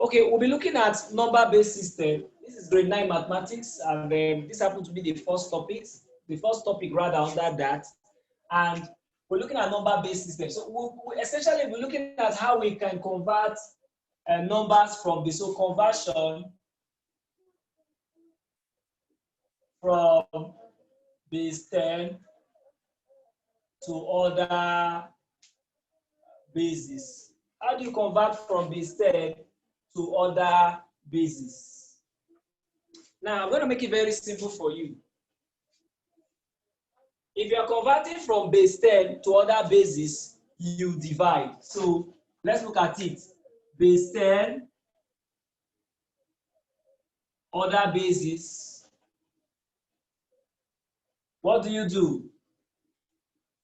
Okay, we'll be looking at number-based system. This is grade 9 mathematics, and this happens to be the first topic rather under that. And we're looking at number-based system. So we'll essentially be looking at how we can convert numbers from base. So conversion from base 10 to other bases. How do you convert from base 10 to other bases? Now, I'm going to make it very simple for you. If you are converting from base 10 to other bases, you divide. So let's look at it. Base 10, other bases. What do you do?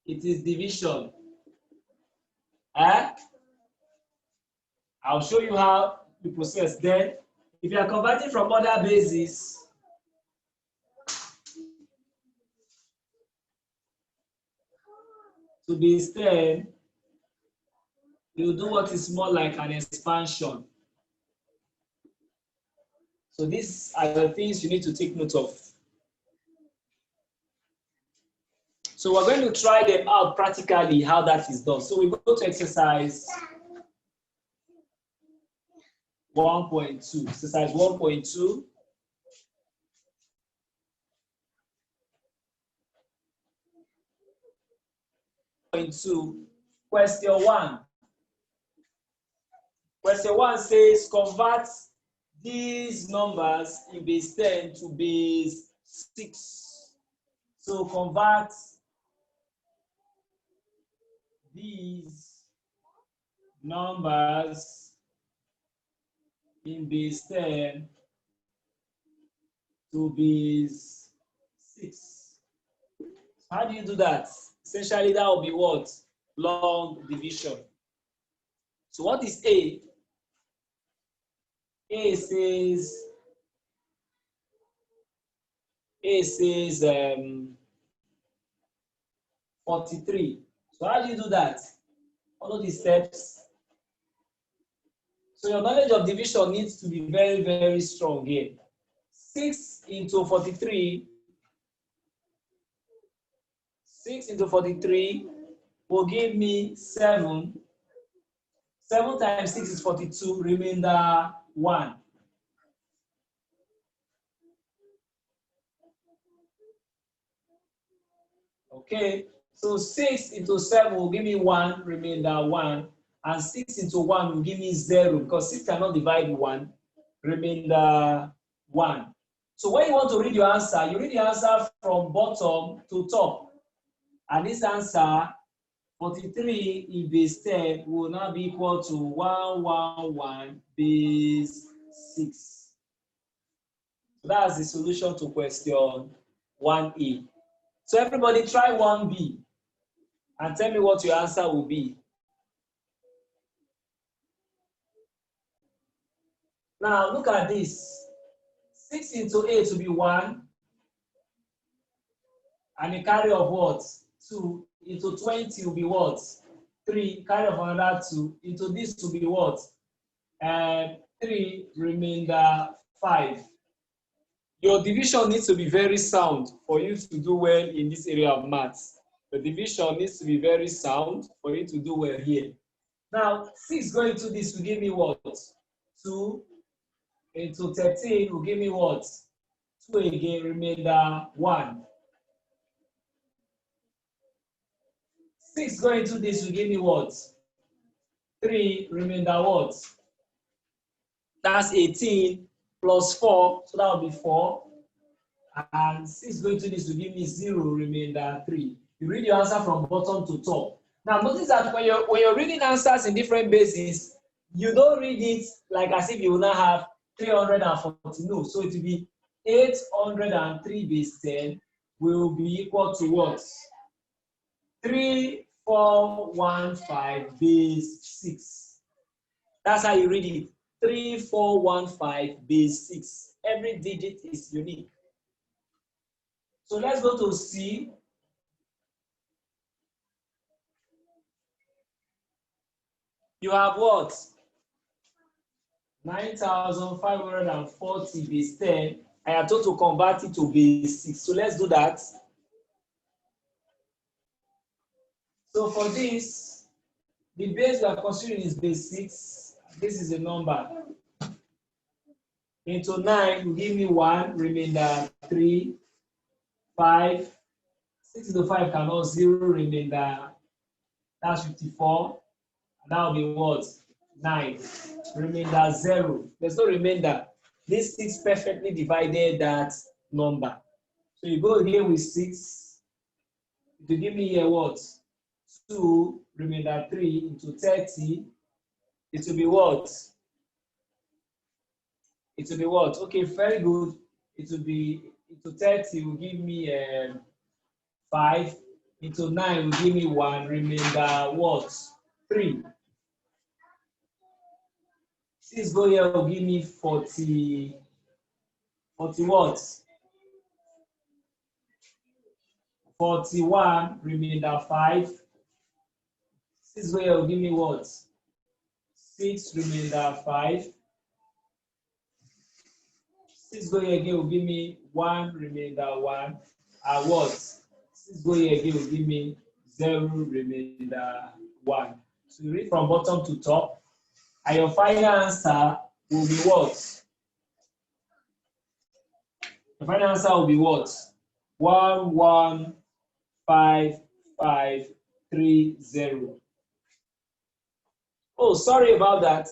It is division. I'll show you how the process. Then, if you are converting from other bases to base 10, you do what is more like an expansion. So these are the things you need to take note of. So we're going to try them out practically, how that is done. So we go to exercise 1.2. Exercise 1.2. Question 1. Question 1 says convert these numbers in base 10 to base 6. So convert these numbers in base 10 to base 6. How do you do that? Essentially, that will be what? Long division. So what is A? A says 43. So how do you do that? Follow the steps. So your knowledge of division needs to be very, very strong here. 6 into 43. 6 into 43 will give me 7. 7 times 6 is 42, remainder 1. Okay, so 6 into 7 will give me 1, remainder 1. And 6 into 1 will give me 0, because 6 cannot divide 1, remainder 1. So when you want to read your answer, you read the answer from bottom to top. And this answer, 43 in base 10, will now be equal to 111 base 6. So that's the solution to question 1A. So everybody try 1B and tell me what your answer will be. Now look at this. 6 into 8 will be 1. And a carry of what? 2 into 20 will be what? 3, carry of another 2 into this will be what? 3, remainder 5. Your division needs to be very sound for you to do well in this area of maths. The division needs to be very sound for you to do well here. Now, 6 going to this will give me what? 2 into 13 will give me what? 2 again, remainder 1. 6 going to this will give me what? 3, remainder what? That's 18 plus 4, so that will be 4. And 6 going to this will give me 0, remainder 3. You read your answer from bottom to top. Now notice that when you're reading answers in different bases, you don't read it like as if you will now have 340. No, so it will be 803 base 10 will be equal to what? 3415 base 6. That's how you read it. 3415 base 6. Every digit is unique. So let's go to C. You have what? 9,540 base 10. I am told to convert it to base 6. So let's do that. So for this, the base we are considering is base 6. This is a number. Into 9 will give me 1, remainder 3, 5. 6 into 5 cannot 0, remainder, that's 54. And that will be what? 9. Remainder 0. There's no remainder. This 6 perfectly divided that number. So you go here with 6. It will give me here what? 2, remainder 3 into 30. It will be what? It will be what? Okay, very good. It will be into 30 will give me 5. Into 9 will give me 1. Remainder what? 3. 6 go here will give me 40 what? 41, remainder 5. 6 go here will give me what? 6, remainder 5. 6 go here again will give me 1, remainder 1. And what? 6 go here again will give me 0, remainder 1. So you read from bottom to top. And your final answer will be what? The final answer will be what? 115530. Oh, sorry about that.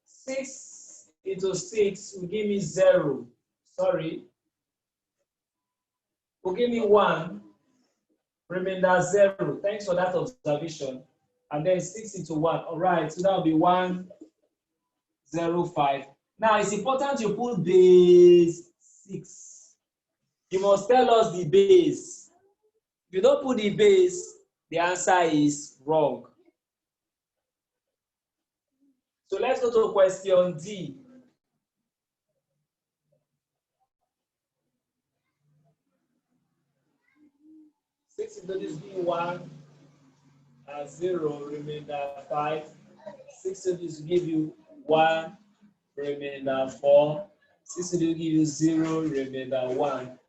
6 into 6 will give me 0. Sorry. Will give me 1. Remainder 0. Thanks for that observation. And then 6 into 1. All right, so that will be 105. Now, it's important you put base 6. You must tell us the base. If you don't put the base, the answer is wrong. So let's go to question D. Six into this be 1 and 0, remainder 5. 6 into this will give you 1, remainder 4. 6 into this will give you 0, remainder 1.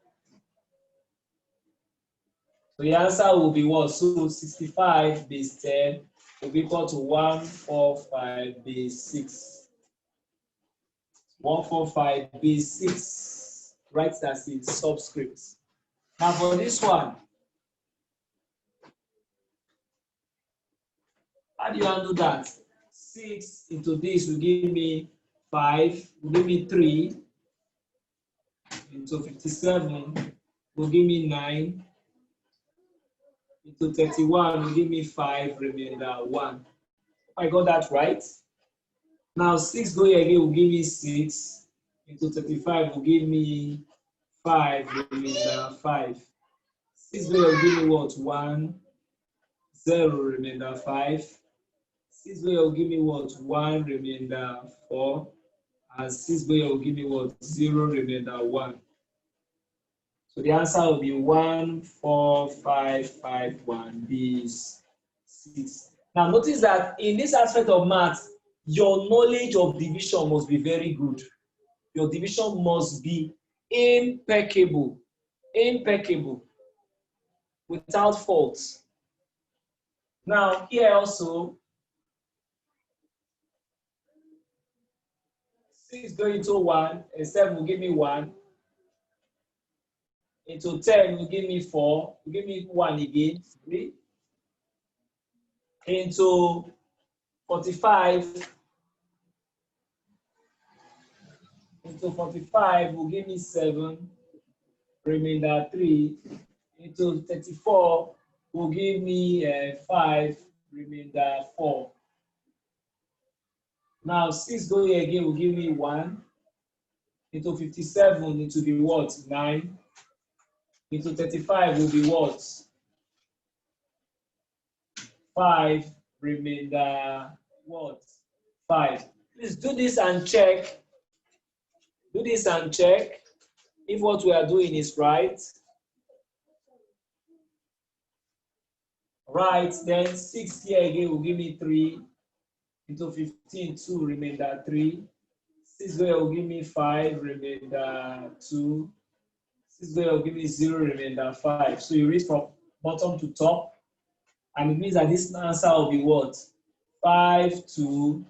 So the answer will be what? So 65 base 10 will be equal to 145 base 6. 145 base 6. Write that in subscript. Now for this one, how do you handle that? 6 into this will give me 5, will give me 3, into 57 will give me 9, into 31 will give me 5, remainder 1. I got that right? Now 6 go here again will give me 6, into 35 will give me 5, remainder 5. 6 go here will give me what? 1, 0, remainder 5. 6 go here will give me what? 1, remainder 4. And 6 go here will give me what? 0, remainder 1. So the answer will be 14551 base 6. Now notice that in this aspect of math, your knowledge of division must be very good. Your division must be impeccable, without faults. Now here also, 6 going into 1, and 7 will give me 1. Into 10 will give me 4, will give me 1 again, 3. Into 45, will give me 7, remainder 3. Into 34 will give me 5, remainder 4. Now 6 going again will give me 1. Into 57 it will be what? 9. Into 35 will be what? 5, remainder what? 5. Please do this and check. Do this and check if what we are doing is right. Right, then 6 here again will give me 3. Into 15, 2, remainder 3. 6 square will give me 5, remainder 2. 6 square will give me 0, remainder 5. So you read from bottom to top, and it means that this answer will be what? 5, 2,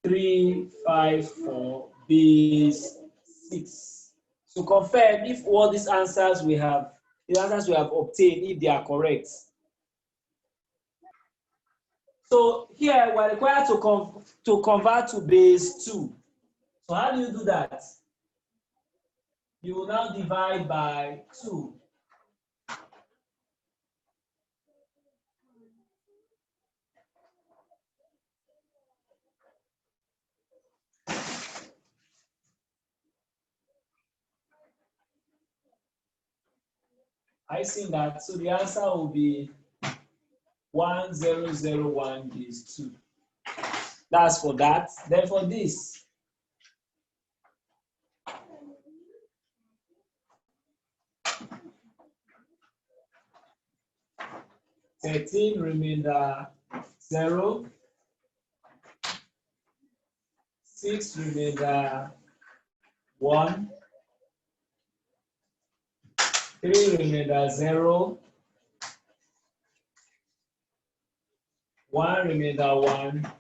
3, 5, 4, base 6. So confirm if all these answers we have, the answers we have obtained, if they are correct. So here we're required to convert to base 2. So how do you do that? You will now divide by 2. I see that. So the answer will be 1001 base 2. That's for that. Then for this, (13) remainder 0, 6 remainder 1, 3 remainder 0, 1 remainder 1,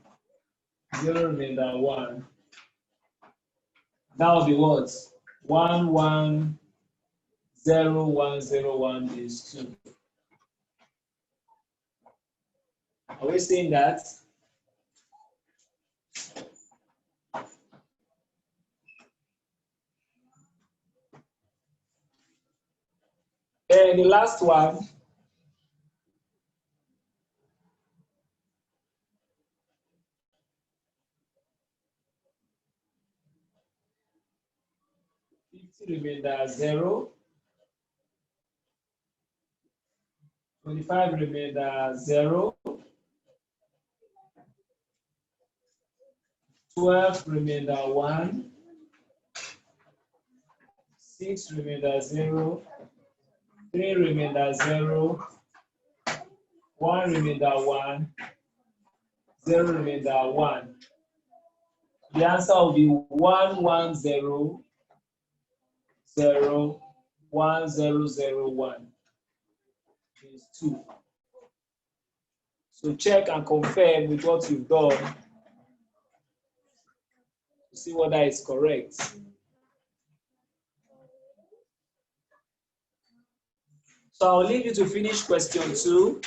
0 remainder 1. That will be what? 110101 base 2. Are we saying that? And the last one, remainder 0, 25 remainder 0, 12 remainder 1, 6 remainder 0, 3 remainder 0, 1 remainder 1, 0 remainder 1. The answer will be 11001001 is 2. So check and confirm with what you've done to see whether it's correct. So I'll leave you to finish question 2.